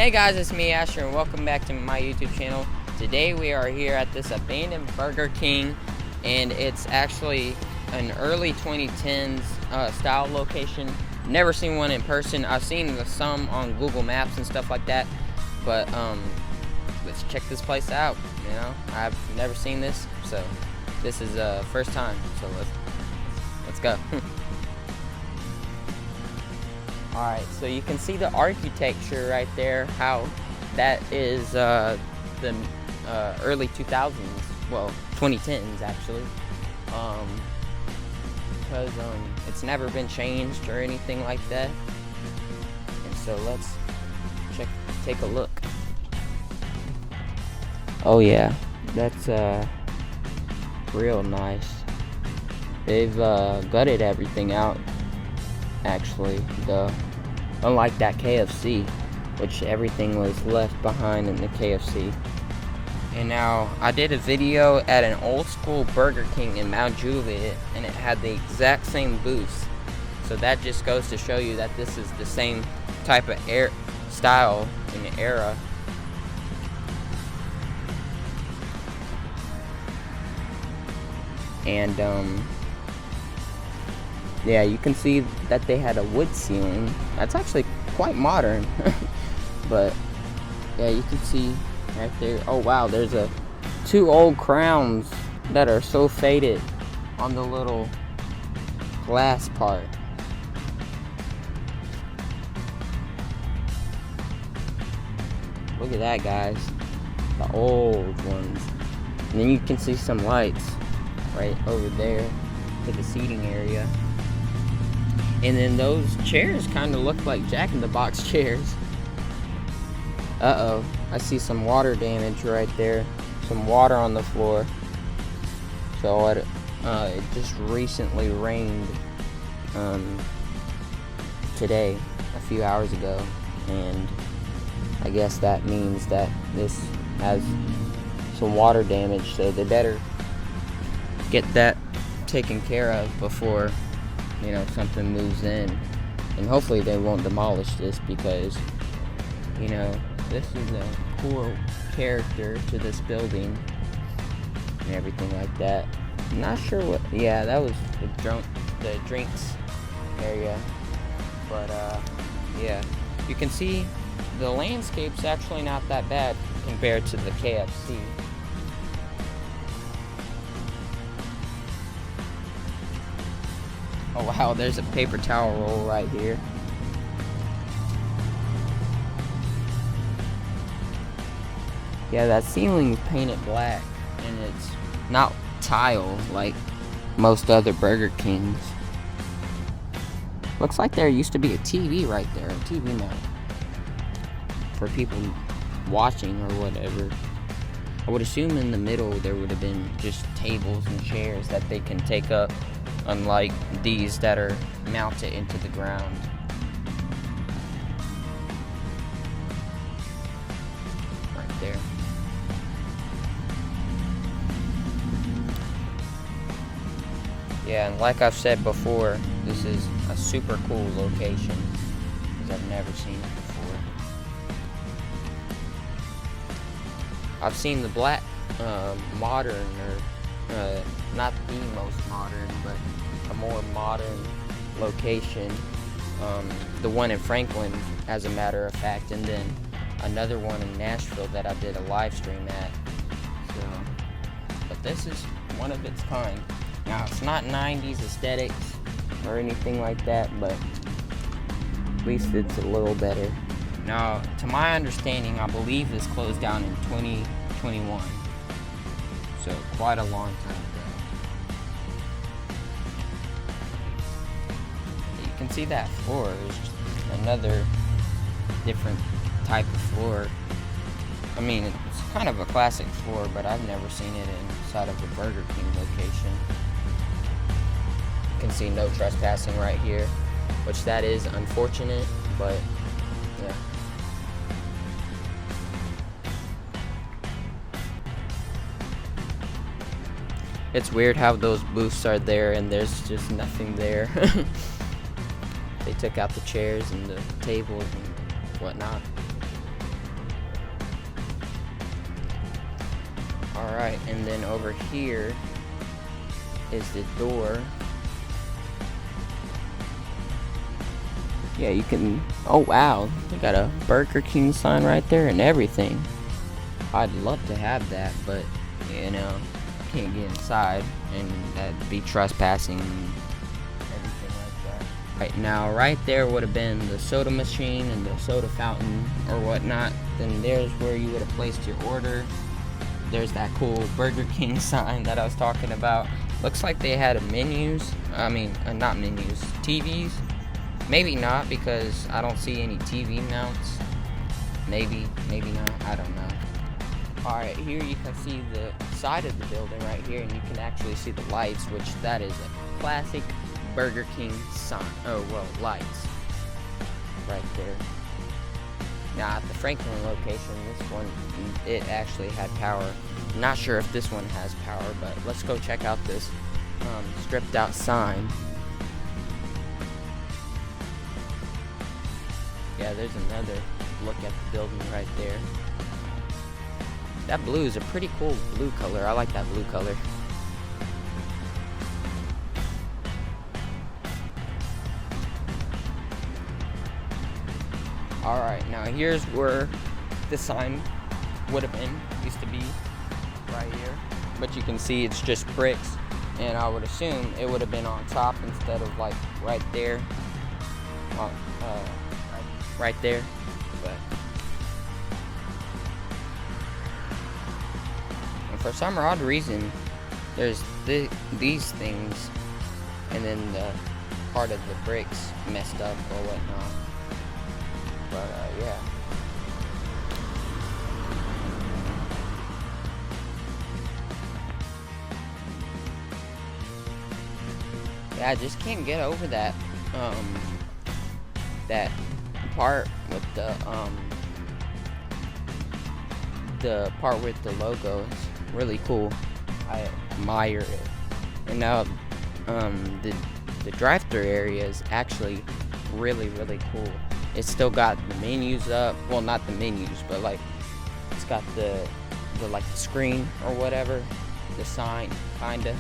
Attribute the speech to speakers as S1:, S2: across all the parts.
S1: Hey guys, it's me Asher and welcome back to my YouTube channel. Today we are here at this abandoned Burger King, and it's actually an early 2010s style location. Never seen one in person. I've seen some on Google Maps and stuff like that, but let's check this place out. You know, I've never seen this, so this is first time. So let's go. Alright, so you can see the architecture right there, how that is the early 2000s, well, 2010s actually, because it's never been changed or anything like that. And so let's take a look. Oh yeah, that's real nice. They've gutted everything out, actually, though. Unlike that KFC, which everything was left behind in the KFC. And now, I did a video at an old school Burger King in Mount Juliet, and it had the exact same booth. So that just goes to show you that this is the same type of style in the era. And yeah, you can see that they had a wood ceiling. That's actually quite modern. But yeah, you can see right there. Oh wow, there's two old crowns that are so faded on the little glass part. Look at that, guys. The old ones. And then you can see some lights right over there to the seating area. And then those chairs kind of look like Jack in the Box chairs. Uh-oh, I see some water damage right there. Some water on the floor. So it just recently rained today, a few hours ago. And I guess that means that this has some water damage. So they better get that taken care of before, you know, something moves in. And hopefully they won't demolish this, because, you know, this is a cool character to this building and everything like that. I'm not sure what, yeah, that was the drinks area. But yeah, you can see the landscape's actually not that bad compared to the KFC. Oh wow, there's a paper towel roll right here. Yeah, that ceiling's painted black, and it's not tile like most other Burger Kings. Looks like there used to be a TV right there, a TV mount for people watching or whatever. I would assume in the middle there would have been just tables and chairs that they can take up, unlike these that are mounted into the ground. Right there. Yeah, and like I've said before, this is a super cool location, because I've never seen it before. I've seen the black modern, or not the most modern, but a more modern location. The one in Franklin, as a matter of fact, and then another one in Nashville that I did a live stream at. So, but this is one of its kind. Now, it's not 90s aesthetics or anything like that, but at least it's a little better. Now, to my understanding, I believe this closed down in 2021. So, quite a long time ago. You can see that floor is just another different type of floor. I mean, it's kind of a classic floor, but I've never seen it inside of a Burger King location. You can see no trespassing right here, which that is unfortunate, but yeah. It's weird how those booths are there and there's just nothing there. They took out the chairs and the tables and whatnot. Alright, and then over here is the door. Yeah, you can, oh wow, they got a Burger King sign right there and everything. I'd love to have that, but, you know, can't get inside, and that'd be trespassing and everything like that. Right now, right there would have been the soda machine and the soda fountain or whatnot. Then there's where you would have placed your order. There's that cool Burger King sign that I was talking about. Looks like they had menus. I mean, not menus, TVs. Maybe not, because I don't see any TV mounts. Maybe not, I don't know. Alright, here you can see the side of the building right here, and you can actually see the lights, which that is a classic Burger King sign. Oh, well, lights. Right there. Now, at the Franklin location, this one, it actually had power. Not sure if this one has power, but let's go check out this stripped out sign. Yeah, there's another look at the building right there. That blue is a pretty cool blue color. I like that blue color. Alright, now here's where the sign would have been. Used to be right here. But you can see it's just bricks. And I would assume it would have been on top instead of like right there. Right there. But and for some odd reason, there's these things, and then the part of the bricks messed up or whatnot. But yeah. Yeah, I just can't get over that that part with the part with the logo is really cool. I admire it. And now the drive-thru area is actually really cool. It's still got the menus up. Well, not the menus, but like it's got the like the screen or whatever, the sign kinda.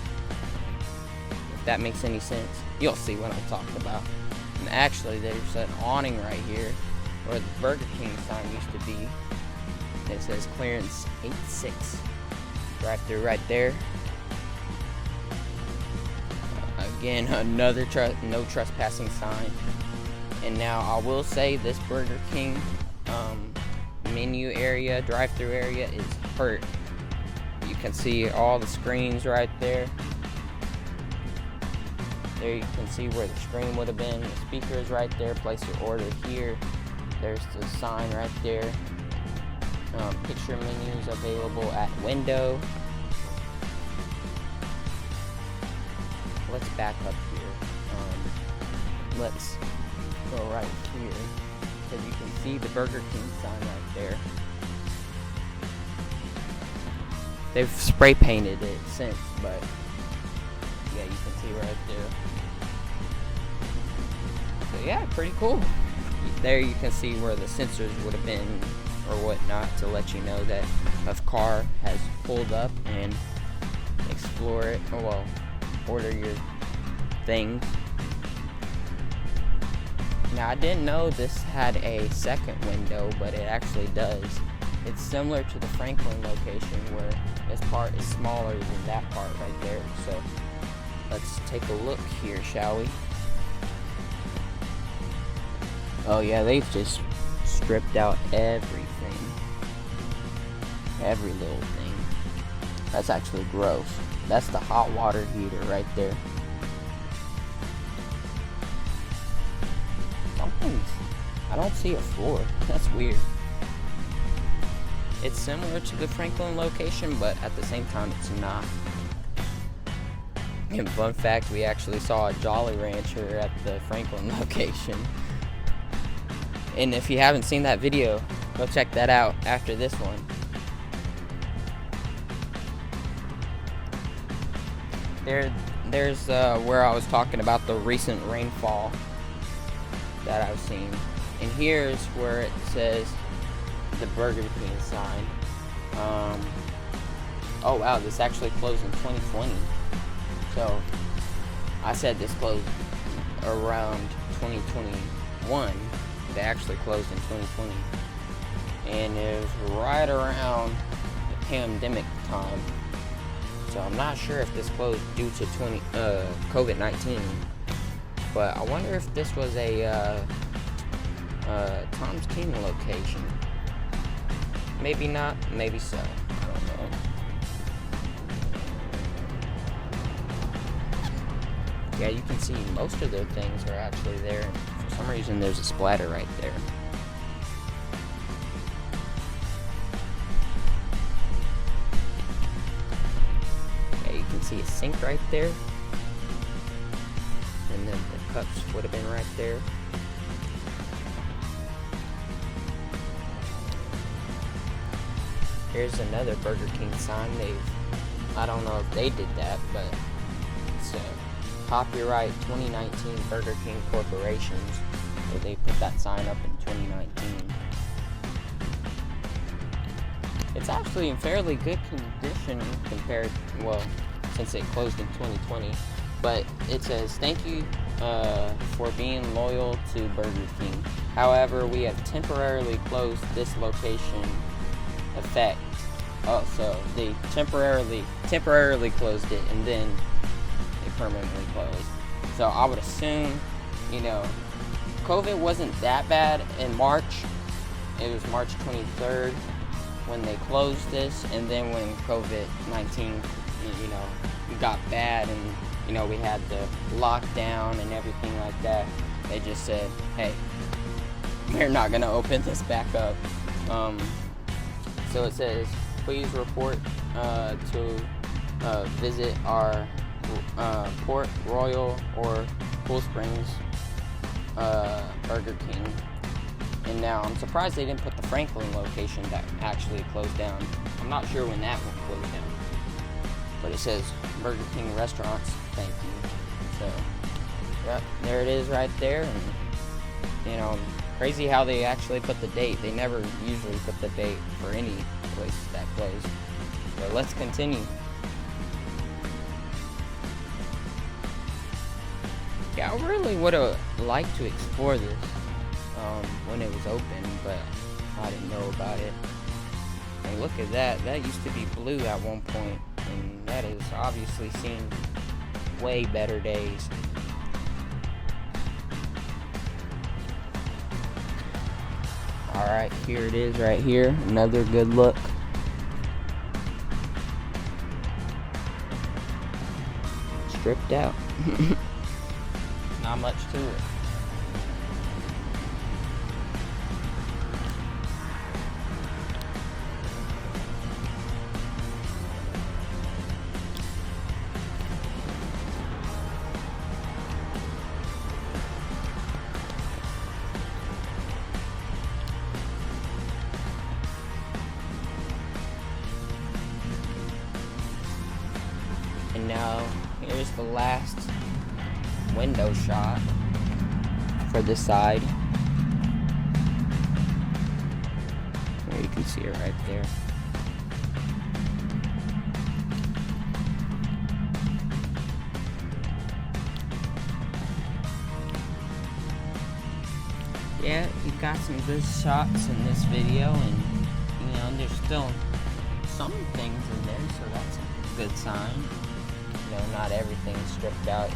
S1: If that makes any sense, you'll see what I'm talking about. And actually, there's an awning right here where the Burger King sign used to be. It says clearance 86. Drive-thru right there. Again, another no trespassing sign. And now I will say this Burger King menu area, drive-thru area is hurt. You can see all the screens right there. There you can see where the screen would have been. The speaker is right there. Place your order here. There's the sign right there. Picture menus available at window. Let's back up here. Let's go right here, because you can see the Burger King sign right there. They've spray painted it since, but yeah, you can see right there. So yeah, pretty cool. There you can see where the sensors would have been or whatnot to let you know that a car has pulled up and explore it. Oh, well, order your things. Now, I didn't know this had a second window, but it actually does. It's similar to the Franklin location where this part is smaller than that part right there. So let's take a look here, shall we? Oh yeah, they've just stripped out everything. Every little thing. That's actually gross. That's the hot water heater right there. I don't see a floor. That's weird. It's similar to the Franklin location, but at the same time, it's not. And fun fact, we actually saw a Jolly Rancher at the Franklin location. And if you haven't seen that video, go check that out after this one. There's where I was talking about the recent rainfall that I've seen. And here's where it says the Burger King sign. Oh wow, this actually closed in 2020. So I said this closed around 2021. They actually closed in 2020, and it was right around the pandemic time. So I'm not sure if this closed due to COVID-19, but I wonder if this was a Tom's King location. Maybe not, maybe so. I don't know. Yeah, you can see most of their things are actually there. For some reason, there's a splatter right there. Yeah, you can see a sink right there. And then the cups would have been right there. Here's another Burger King sign. I don't know if they did that, but it's copyright 2019 Burger King Corporations. So they put that sign up in 2019. It's actually in fairly good condition compared, well, since it closed in 2020. But it says, thank you for being loyal to Burger King. However, we have temporarily closed this location effect. Oh, so they temporarily closed it, and then they permanently closed. So I would assume, COVID wasn't that bad in March. It was March 23rd when they closed this, and then when COVID-19, got bad, and we had the lockdown and everything like that, they just said, hey, we're not gonna open this back up. So it says, please report to visit our Port Royal or Cool Springs Burger King. And now I'm surprised they didn't put the Franklin location that actually closed down. I'm not sure when that one closed down. But it says Burger King restaurants, thank you. So, yep, there it is right there. And, crazy how they actually put the date. They never usually put the date for any places that close. But let's continue. Yeah, I really would have liked to explore this when it was open, but I didn't know about it. And look at that. That used to be blue at one point, and that has obviously seen way better days. Alright, here it is right here. Another good look. Stripped out. Not much to it. And now, here's the last window shot for this side. There you can see it right there. Yeah, you got some good shots in this video, and there's still some things in there, so that's a good sign. Not everything's stripped out,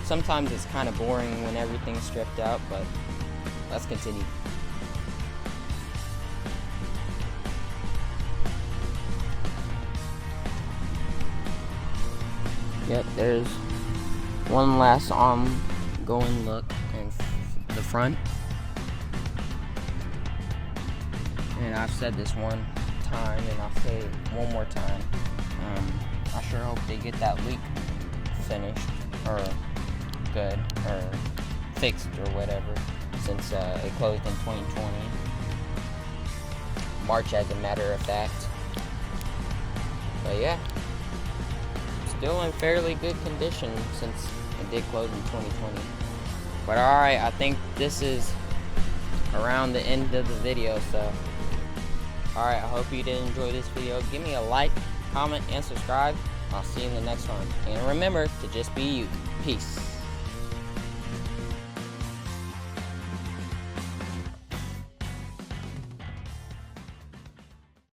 S1: Sometimes it's kind of boring when everything's stripped out, but let's continue. Yep, there's one last ongoing look in the front. And I've said this one time, and I'll say it one more time. I sure hope they get that leak finished, or good, or fixed, or whatever, since it closed in 2020. March, as a matter of fact. But yeah, still in fairly good condition since it did close in 2020. But alright, I think this is around the end of the video, so alright, I hope you did enjoy this video. Give me a like, comment, and subscribe. I'll see you in the next one. And remember to just be you. Peace.